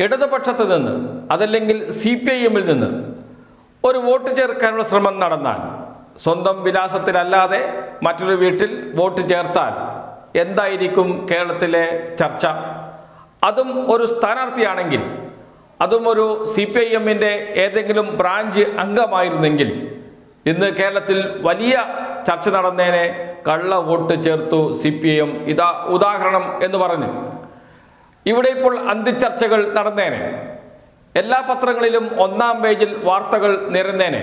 ഇടതുപക്ഷത്ത് നിന്ന് അതല്ലെങ്കിൽ CPIM-ൽ നിന്ന് ഒരു വോട്ട് ചേർക്കാനുള്ള ശ്രമം നടന്നാൽ, സ്വന്തം വിലാസത്തിലല്ലാതെ മറ്റൊരു വീട്ടിൽ വോട്ട് ചേർത്താൽ എന്തായിരിക്കും കേരളത്തിലെ ചർച്ച? അതും ഒരു സ്ഥാനാർത്ഥിയാണെങ്കിൽ, അതും ഒരു CPIM-ന്റെ ഏതെങ്കിലും ബ്രാഞ്ച് അംഗമായിരുന്നെങ്കിൽ ഇന്ന് കേരളത്തിൽ വലിയ ചർച്ച നടന്നേനെ. കള്ള വോട്ട് ചേർത്തു CPIM, ഇതാ ഉദാഹരണം എന്ന് പറഞ്ഞു. ഇവിടെ ഇപ്പോൾ അന്തിച്ചർച്ചകൾ നടന്നേനെ. എല്ലാ പത്രങ്ങളിലും ഒന്നാം പേജിൽ വാർത്തകൾ നിരന്നേനെ.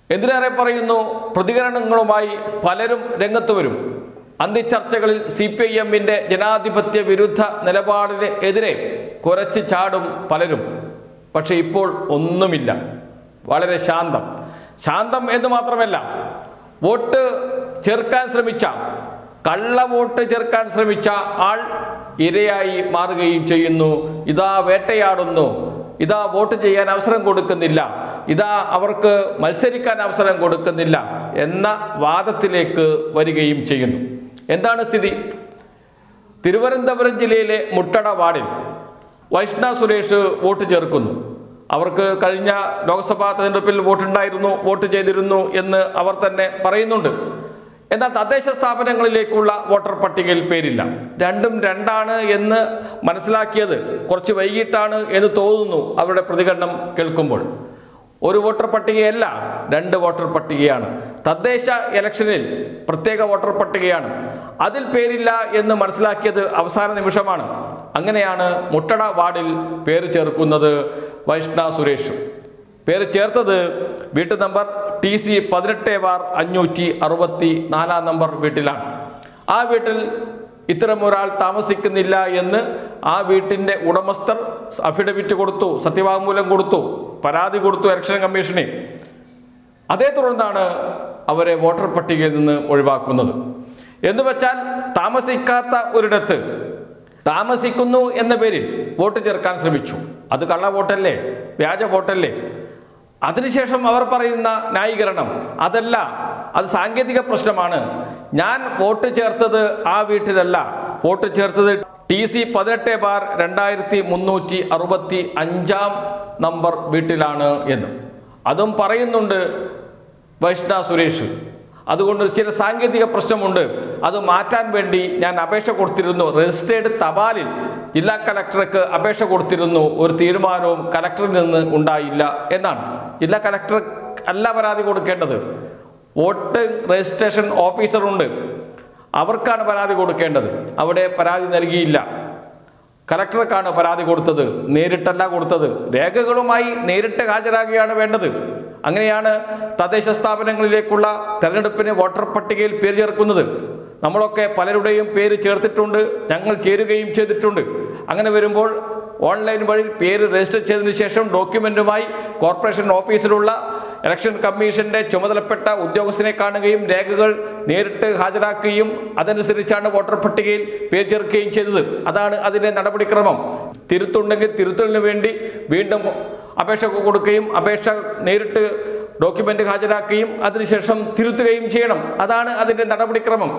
എന്തിനേറെ പറയുന്നു, പ്രതികരണങ്ങളുമായി പലരും രംഗത്ത് വരും. അന്തിച്ചർച്ചകളിൽ CPIM-ന്റെ ജനാധിപത്യ വിരുദ്ധ നിലപാടിന് എതിരെ കുരച്ച് ചാടും പലരും. പക്ഷെ ഇപ്പോൾ ഒന്നുമില്ല, വളരെ ശാന്തം എന്ന് മാത്രമല്ല, വോട്ട് ചേർക്കാൻ ശ്രമിച്ച, കള്ള വോട്ട് ചേർക്കാൻ ശ്രമിച്ച ആൾ ഇരയായി മാറുകയും ചെയ്യുന്നു. ഇതാ വേട്ടയാടുന്നു, ഇതാ വോട്ട് ചെയ്യാൻ അവസരം കൊടുക്കുന്നില്ല, ഇതാ അവർക്ക് മത്സരിക്കാൻ അവസരം കൊടുക്കുന്നില്ല എന്ന വാദത്തിലേക്ക് വരികയും ചെയ്യുന്നു. എന്താണ് സ്ഥിതി? തിരുവനന്തപുരം ജില്ലയിലെ മുട്ടട വാർഡിൽ വൈഷ്ണ സുരേഷ് വോട്ട് ചേർക്കുന്നു. അവർക്ക് കഴിഞ്ഞ ലോക്സഭാ തെരഞ്ഞെടുപ്പിൽ വോട്ട് ചെയ്തിരുന്നു എന്ന് അവർ തന്നെ പറയുന്നുണ്ട്. എന്നാൽ തദ്ദേശ സ്ഥാപനങ്ങളിലേക്കുള്ള വോട്ടർ പട്ടികയിൽ പേരില്ല. രണ്ടും രണ്ടാണ് എന്ന് മനസ്സിലാക്കിയത് കുറച്ച് വൈകിട്ടാണ് എന്ന് തോന്നുന്നു അവരുടെ പ്രതികരണം കേൾക്കുമ്പോൾ. ഒരു വോട്ടർ പട്ടികയല്ല, 2 വോട്ടർ പട്ടികയാണ്. തദ്ദേശ ഇലക്ഷനിൽ പ്രത്യേക വോട്ടർ പട്ടികയാണ്. അതിൽ പേരില്ല എന്ന് മനസ്സിലാക്കിയത് അവസാന നിമിഷമാണ്. അങ്ങനെയാണ് മുട്ടട വാർഡിൽ പേര് ചേർക്കുന്നത് വൈഷ്ണ സുരേഷ്. പേര് ചേർത്തത് വീട്ടു നമ്പർ TC 18/564 നമ്പർ വീട്ടിലാണ്. ആ വീട്ടിൽ ഇത്തരം ഒരാൾ താമസിക്കുന്നില്ല എന്ന് ആ വീട്ടിൻ്റെ ഉടമസ്ഥർ അഫിഡവിറ്റ് കൊടുത്തു, സത്യവാങ്മൂലം കൊടുത്തു, പരാതി കൊടുത്തു ഇലക്ഷൻ കമ്മീഷനെ. അതേ തുടർന്നാണ് അവരെ വോട്ടർ പട്ടികയിൽ നിന്ന് ഒഴിവാക്കുന്നത്. എന്ന് വെച്ചാൽ താമസിക്കാത്ത ഒരിടത്ത് താമസിക്കുന്നു എന്ന പേരിൽ വോട്ട് ചേർക്കാൻ ശ്രമിച്ചു. അത് കള്ള വോട്ടല്ലേ, വ്യാജ വോട്ടല്ലേ? അതിനുശേഷം അവർ പറയുന്ന ന്യായീകരണം അതല്ല, അത് സാങ്കേതിക പ്രശ്നമാണ്. ഞാൻ വോട്ട് ചേർത്തത് ആ വീട്ടിലല്ല, വോട്ട് ചേർത്തത് TC 18/2365 നമ്പർ വീട്ടിലാണ് എന്ന് അതും പറയുന്നുണ്ട് വൈഷ്ണ സുരേഷ്. അതുകൊണ്ട് ചില സാങ്കേതിക പ്രശ്നമുണ്ട്, അത് മാറ്റാൻ വേണ്ടി ഞാൻ അപേക്ഷ കൊടുത്തിരുന്നു. രജിസ്റ്റേർഡ് തപാലിൽ ജില്ലാ കലക്ടർക്ക് അപേക്ഷ കൊടുത്തിരുന്നു. ഒരു തീരുമാനവും കലക്ടറിൽ നിന്ന് ഉണ്ടായില്ല എന്നാണ്. ജില്ലാ കലക്ടർ അല്ല പരാതി കൊടുക്കേണ്ടത്, വോട്ട് രജിസ്ട്രേഷൻ ഓഫീസറുണ്ട്, അവർക്കാണ് പരാതി കൊടുക്കേണ്ടത്. അവിടെ പരാതി നൽകിയില്ല, കലക്ടർക്കാണ് പരാതി കൊടുത്തത്, നേരിട്ടല്ല കൊടുത്തത്. രേഖകളുമായി നേരിട്ട് ഹാജരാകുകയാണ് വേണ്ടത്. അങ്ങനെയാണ് തദ്ദേശ സ്ഥാപനങ്ങളിലേക്കുള്ള തെരഞ്ഞെടുപ്പിന് വോട്ടർ പട്ടികയിൽ പേര് ചേർക്കുന്നത്. നമ്മളൊക്കെ പലരുടെയും പേര് ചേർത്തിട്ടുണ്ട്, ഞങ്ങൾ ചേരുകയും ചെയ്തിട്ടുണ്ട്. അങ്ങനെ വരുമ്പോൾ ഓൺലൈൻ വഴി പേര് രജിസ്റ്റർ ചെയ്തതിനു ശേഷം ഡോക്യുമെന്റുമായി കോർപ്പറേഷൻ ഓഫീസിലുള്ള ഇലക്ഷൻ കമ്മീഷന്റെ ചുമതലപ്പെട്ട ഉദ്യോഗസ്ഥനെ കാണുകയും രേഖകൾ നേരിട്ട് ഹാജരാക്കുകയും അതനുസരിച്ചാണ് വോട്ടർ പട്ടികയിൽ പേര് ചേർക്കുകയും ചെയ്തത്. അതാണ് അതിൻ്റെ നടപടിക്രമം. തിരുത്തുണ്ടെങ്കിൽ തിരുത്തലിന് വേണ്ടി വീണ്ടും അപേക്ഷ കൊടുക്കുകയും അപേക്ഷ നേരിട്ട് ഡോക്യുമെന്റ് ഹാജരാക്കുകയും അതിനുശേഷം തിരുത്തുകയും ചെയ്യണം. അതാണ് അതിൻ്റെ നടപടിക്രമം.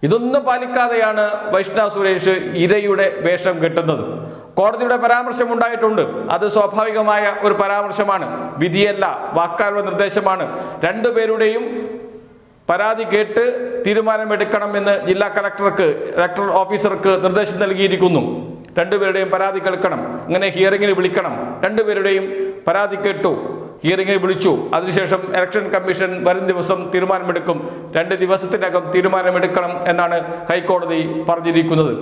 ഇതൊന്നും പാലിക്കാതെയാണ് വൈഷ്ണ സുരേഷ് ഇരയുടെ വേഷം കെട്ടുന്നത്. കോടതിയുടെ പരാമർശമുണ്ടായിട്ടുണ്ട്, അത് സ്വാഭാവികമായ ഒരു പരാമർശമാണ്, വിധിയല്ല, വാക്കാലുള്ള നിർദ്ദേശമാണ്. രണ്ടുപേരുടെയും പരാതി കേട്ട് തീരുമാനമെടുക്കണമെന്ന് ജില്ലാ ഇലക്ടറൽ ഓഫീസർക്ക് നിർദ്ദേശം നൽകിയിരിക്കുന്നു. രണ്ടുപേരുടെയും പരാതി കേൾക്കണം, അങ്ങനെ ഹിയറിങ്ങിന് വിളിക്കണം. രണ്ടുപേരുടെയും പരാതി കേട്ടു, ഹിയറിങ്ങിന് വിളിച്ചു. അതിനുശേഷം ഇലക്ഷൻ കമ്മീഷൻ വരും ദിവസം തീരുമാനമെടുക്കും. 2 ദിവസത്തിനകം തീരുമാനമെടുക്കണം എന്നാണ് ഹൈക്കോടതി പറഞ്ഞിരിക്കുന്നത്.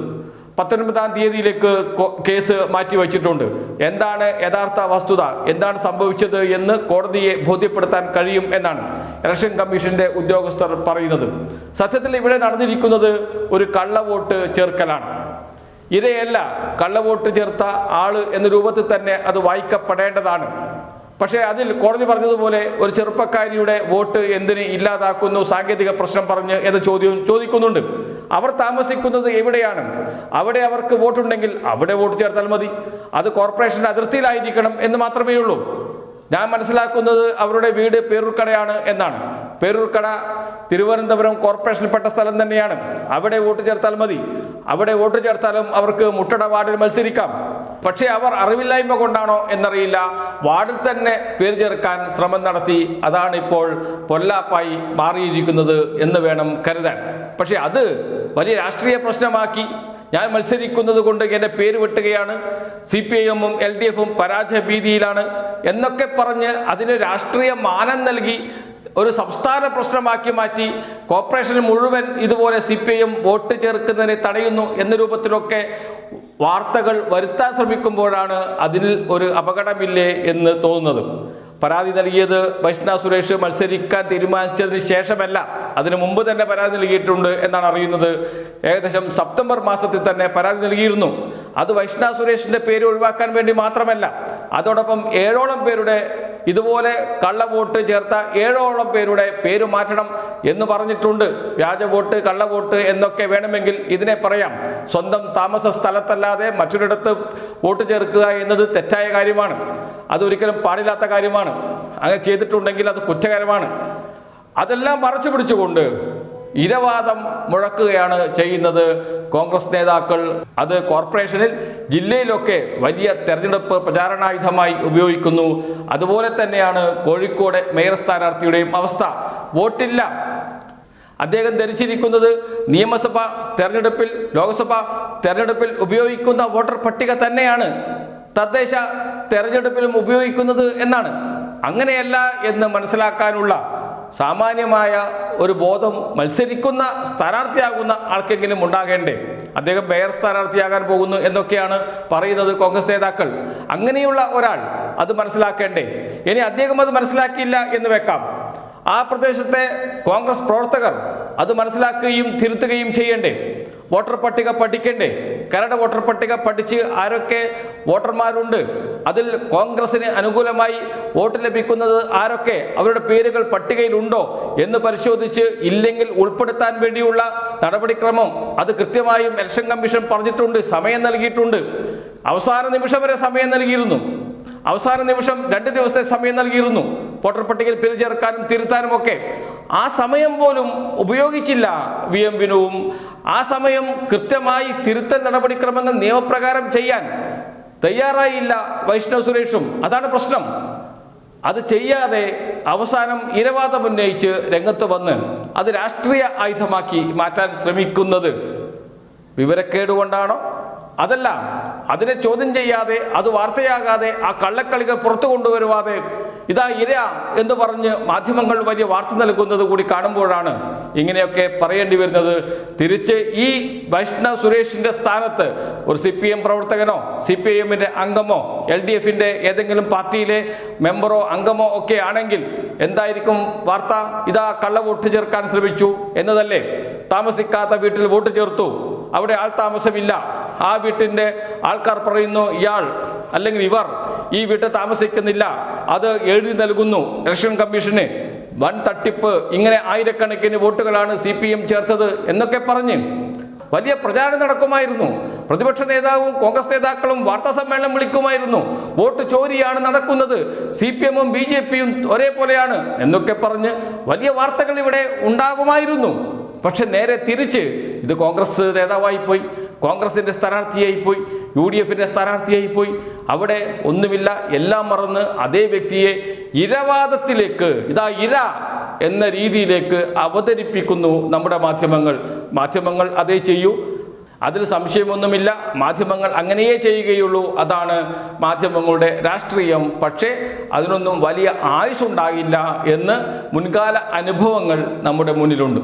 19-ാം തീയതിയിലേക്ക് കേസ് മാറ്റിവെച്ചിട്ടുണ്ട്. എന്താണ് യഥാർത്ഥ വസ്തുത, എന്താണ് സംഭവിച്ചത് എന്ന് കോടതിയെ ബോധ്യപ്പെടുത്താൻ കഴിയും എന്നാണ് ഇലക്ഷൻ കമ്മീഷന്റെ ഉദ്യോഗസ്ഥർ പറയുന്നത്. സത്യത്തിൽ ഇവിടെ നടന്നിരിക്കുന്നത് ഒരു കള്ളവോട്ട് ചേർക്കലാണ്. ഇരയല്ല, കള്ളവോട്ട് ചേർത്ത ആള് എന്ന രൂപത്തിൽ തന്നെ അത് വായിക്കപ്പെടേണ്ടതാണ്. പക്ഷേ അതിൽ കോടതി പറഞ്ഞതുപോലെ ഒരു ചെറുപ്പക്കാരിയുടെ വോട്ട് എന്തിന് ഇല്ലാതാക്കുന്നു, സാങ്കേതിക പ്രശ്നം പറഞ്ഞ് എന്ന ചോദ്യം ചോദിക്കുന്നുണ്ട്. അവർ താമസിക്കുന്നത് എവിടെയാണ്? അവിടെ അവർക്ക് വോട്ടുണ്ടെങ്കിൽ അവിടെ വോട്ട് ചേർത്താൽ മതി. അത് കോർപ്പറേഷൻ്റെ അതിർത്തിയിലായിരിക്കണം എന്ന് മാത്രമേ ഉള്ളൂ. ഞാൻ മനസ്സിലാക്കുന്നത് അവരുടെ വീട് പേരൂർക്കടയാണ് എന്നാണ്. പേരൂർക്കട തിരുവനന്തപുരം കോർപ്പറേഷനിൽപ്പെട്ട സ്ഥലം തന്നെയാണ്. അവിടെ വോട്ട് ചേർത്താൽ മതി. അവിടെ വോട്ട് ചേർത്താലും അവർക്ക് മുട്ടട വാർഡിൽ മത്സരിക്കാം. പക്ഷേ അവർ അറിവില്ലായ്മ കൊണ്ടാണോ എന്നറിയില്ല, വാർഡിൽ തന്നെ പേര് ചേർക്കാൻ ശ്രമം നടത്തി. അതാണ് ഇപ്പോൾ പൊല്ലാപ്പായി മാറിയിരിക്കുന്നത് എന്ന് വേണം കരുതാൻ. പക്ഷെ അത് വലിയ രാഷ്ട്രീയ പ്രശ്നമാക്കി. ഞാൻ മത്സരിക്കുന്നത് കൊണ്ട് എൻ്റെ പേര് വെട്ടുകയാണ്, CPIM-ഉം LDF-ഉം പരാജയ ഭീതിയിലാണ് എന്നൊക്കെ പറഞ്ഞ് അതിന് രാഷ്ട്രീയ മാനം നൽകി ഒരു സംസ്ഥാന പ്രശ്നമാക്കി മാറ്റി കോർപ്പറേഷൻ മുഴുവൻ ഇതുപോലെ CPIM വോട്ട് ചേർക്കുന്നതിനെ തടയുന്നു എന്ന രൂപത്തിലൊക്കെ വാർത്തകൾ വരുത്താൻ ശ്രമിക്കുമ്പോഴാണ് അതിൽ ഒരു അപകടമില്ലേ എന്ന് തോന്നുന്നത്. പരാതി നൽകിയത് വൈഷ്ണ സുരേഷ് മത്സരിക്കാൻ തീരുമാനിച്ചതിന് ശേഷമല്ല, അതിനു മുമ്പ് തന്നെ പരാതി നൽകിയിട്ടുണ്ട് എന്നാണ് അറിയുന്നത്. ഏകദേശം സെപ്റ്റംബർ മാസത്തിൽ തന്നെ പരാതി നൽകിയിരുന്നു. അത് വൈഷ്ണ സുരേഷിന്റെ പേര് ഒഴിവാക്കാൻ വേണ്ടി മാത്രമല്ല, അതോടൊപ്പം 7ഓളം പേരുടെ ഇതുപോലെ കള്ളവോട്ട് ചേർത്ത 7ഓളം പേരുടെ പേര് മാറ്റണം എന്ന് പറഞ്ഞിട്ടുണ്ട്. വ്യാജ വോട്ട്, കള്ളവോട്ട് എന്നൊക്കെ വേണമെങ്കിൽ ഇതിനെ പറയാം. സ്വന്തം താമസ സ്ഥലത്തല്ലാതെ മറ്റൊരിടത്ത് വോട്ട് ചേർക്കുക എന്നത് തെറ്റായ കാര്യമാണ്. അതൊരിക്കലും പാടില്ലാത്ത കാര്യമാണ്. അങ്ങനെ ചെയ്തിട്ടുണ്ടെങ്കിൽ അത് കുറ്റകരമാണ്. അതെല്ലാം മറച്ചു പിടിച്ചുകൊണ്ട് ഇരവാദം മുഴക്കുകയാണ് ചെയ്യുന്നത് കോൺഗ്രസ് നേതാക്കൾ. അത് കോർപ്പറേഷനിൽ, ജില്ലയിലൊക്കെ വലിയ തെരഞ്ഞെടുപ്പ് പ്രചാരണായുധമായി ഉപയോഗിക്കുന്നു. അതുപോലെ തന്നെയാണ് കോഴിക്കോട് മേയർ സ്ഥാനാർത്ഥിയുടെയും അവസ്ഥ. വോട്ടില്ല. അദ്ദേഹം ധരിച്ചിരിക്കുന്നത് നിയമസഭാ തെരഞ്ഞെടുപ്പിൽ, ലോക്സഭാ തെരഞ്ഞെടുപ്പിൽ ഉപയോഗിക്കുന്ന വോട്ടർ പട്ടിക തന്നെയാണ് തദ്ദേശ തെരഞ്ഞെടുപ്പിലും ഉപയോഗിക്കുന്നത് എന്നാണ്. അങ്ങനെയല്ല എന്ന് മനസ്സിലാക്കാനുള്ള സാമാന്യമായ ഒരു ബോധം മത്സരിക്കുന്ന സ്ഥാനാർത്ഥിയാകുന്ന ആൾക്കെങ്കിലും ഉണ്ടാകേണ്ടേ? അദ്ദേഹം മേയർ സ്ഥാനാർത്ഥിയാകാൻ പോകുന്നു എന്നൊക്കെയാണ് പറയുന്നത് കോൺഗ്രസ് നേതാക്കൾ. അങ്ങനെയുള്ള ഒരാൾ അത് മനസ്സിലാക്കേണ്ടേ? ഇനി അദ്ദേഹം അത് മനസ്സിലാക്കിയില്ല എന്ന് വെക്കാം. ആ പ്രദേശത്തെ കോൺഗ്രസ് പ്രവർത്തകർ അത് മനസ്സിലാക്കുകയും തിരുത്തുകയും ചെയ്യണ്ടേ? വോട്ടർ പട്ടിക പഠിക്കണ്ടേ? കരട് വോട്ടർ പട്ടിക പഠിച്ച് ആരൊക്കെ വോട്ടർമാരുണ്ട്, അതിൽ കോൺഗ്രസിന് അനുകൂലമായി വോട്ട് ലഭിക്കുന്നത് ആരൊക്കെ, അവരുടെ പേരുകൾ പട്ടികയിലുണ്ടോ എന്ന് പരിശോധിച്ച് ഇല്ലെങ്കിൽ ഉൾപ്പെടുത്താൻ വേണ്ടിയുള്ള നടപടിക്രമം അത് കൃത്യമായും ഇലക്ഷൻ കമ്മീഷൻ പറഞ്ഞിട്ടുണ്ട്, സമയം നൽകിയിട്ടുണ്ട്. അവസാന നിമിഷം വരെ സമയം നൽകിയിരുന്നു. അവസാന നിമിഷം 2 ദിവസത്തെ സമയം നൽകിയിരുന്നു വോട്ടർ പട്ടികയിൽ പേര് ചേർക്കാനും തിരുത്താനും ഒക്കെ. ആ സമയം പോലും ഉപയോഗിച്ചില്ല VM വിനുവും. ആ സമയം കൃത്യമായി തിരുത്തൽ നടപടിക്രമങ്ങൾ നിയമപ്രകാരം ചെയ്യാൻ തയ്യാറായില്ല വൈഷ്ണവ് സുരേഷും. അതാണ് പ്രശ്നം. അത് ചെയ്യാതെ അവസാനം ഇരവാദം ഉന്നയിച്ച് രംഗത്ത് വന്ന് അത് രാഷ്ട്രീയ ആയുധമാക്കി മാറ്റാൻ ശ്രമിക്കുന്നത് വിവരക്കേടുകൊണ്ടാണോ? അതല്ല, അതിനെ ചോദ്യം ചെയ്യാതെ, അത് വാർത്തയാകാതെ, ആ കള്ളക്കളികൾ പുറത്തു കൊണ്ടുവരുവാതെ ഇതാ ഇര എന്ന് പറഞ്ഞ് മാധ്യമങ്ങൾ വലിയ വാർത്ത നൽകുന്നത് കൂടി കാണുമ്പോഴാണ് ഇങ്ങനെയൊക്കെ പറയേണ്ടി വരുന്നത്. തിരിച്ച് ഈ വൈഷ്ണവ് സുരേഷിന്റെ സ്ഥാനത്ത് ഒരു CPM പ്രവർത്തകനോ, CPIM-ന്റെ അംഗമോ, LDF-ന്റെ ഏതെങ്കിലും പാർട്ടിയിലെ മെമ്പറോ അംഗമോ ഒക്കെ ആണെങ്കിൽ എന്തായിരിക്കും വാർത്ത? ഇതാ കള്ളവോട്ട് ചേർക്കാൻ ശ്രമിച്ചു എന്നതല്ലേ. താമസിക്കാത്ത വീട്ടിൽ വോട്ട് ചേർത്തു, അവിടെ ആൾ താമസമില്ല, ആ വീട്ടിൻ്റെ ആൾക്കാർ പറയുന്നു ഇയാൾ അല്ലെങ്കിൽ ഇവർ ഈ വീട്ടിൽ താമസിക്കുന്നില്ല, അത് എഴുതി നൽകുന്നു ഇലക്ഷൻ കമ്മീഷന്, വൻ തട്ടിപ്പ്, ഇങ്ങനെ ആയിരക്കണക്കിന് വോട്ടുകളാണ് CPM ചേർത്തത് എന്നൊക്കെ പറഞ്ഞ് വലിയ പ്രചാരണം നടക്കുമായിരുന്നു. പ്രതിപക്ഷ നേതാവും കോൺഗ്രസ് നേതാക്കളും വാർത്താ സമ്മേളനം വിളിക്കുമായിരുന്നു. വോട്ട് ചോരിയാണ് നടക്കുന്നത്, CPM-ഉം BJP-യും ഒരേപോലെയാണ് എന്നൊക്കെ പറഞ്ഞ് വലിയ വാർത്തകൾ ഇവിടെ ഉണ്ടാകുമായിരുന്നു. പക്ഷെ നേരെ തിരിച്ച് ഇത് കോൺഗ്രസ് നേതാവായിപ്പോയി, കോൺഗ്രസിൻ്റെ സ്ഥാനാർത്ഥിയായിപ്പോയി, UDF-ന്റെ സ്ഥാനാർത്ഥിയായിപ്പോയി. അവിടെ ഒന്നുമില്ല, എല്ലാം മറന്ന് അതേ വ്യക്തിയെ ഇരവാദത്തിലേക്ക്, ഇതാ ഇര എന്ന രീതിയിലേക്ക് അവതരിപ്പിക്കുന്നു നമ്മുടെ മാധ്യമങ്ങൾ അതേ ചെയ്യൂ, അതിൽ സംശയമൊന്നുമില്ല. മാധ്യമങ്ങൾ അങ്ങനെയേ ചെയ്യുകയുള്ളൂ. അതാണ് മാധ്യമങ്ങളുടെ രാഷ്ട്രീയം. പക്ഷേ അതിനൊന്നും വലിയ ആയുസ്സുണ്ടാകില്ല എന്ന് മുൻകാല അനുഭവങ്ങൾ നമ്മുടെ മുന്നിലുണ്ട്.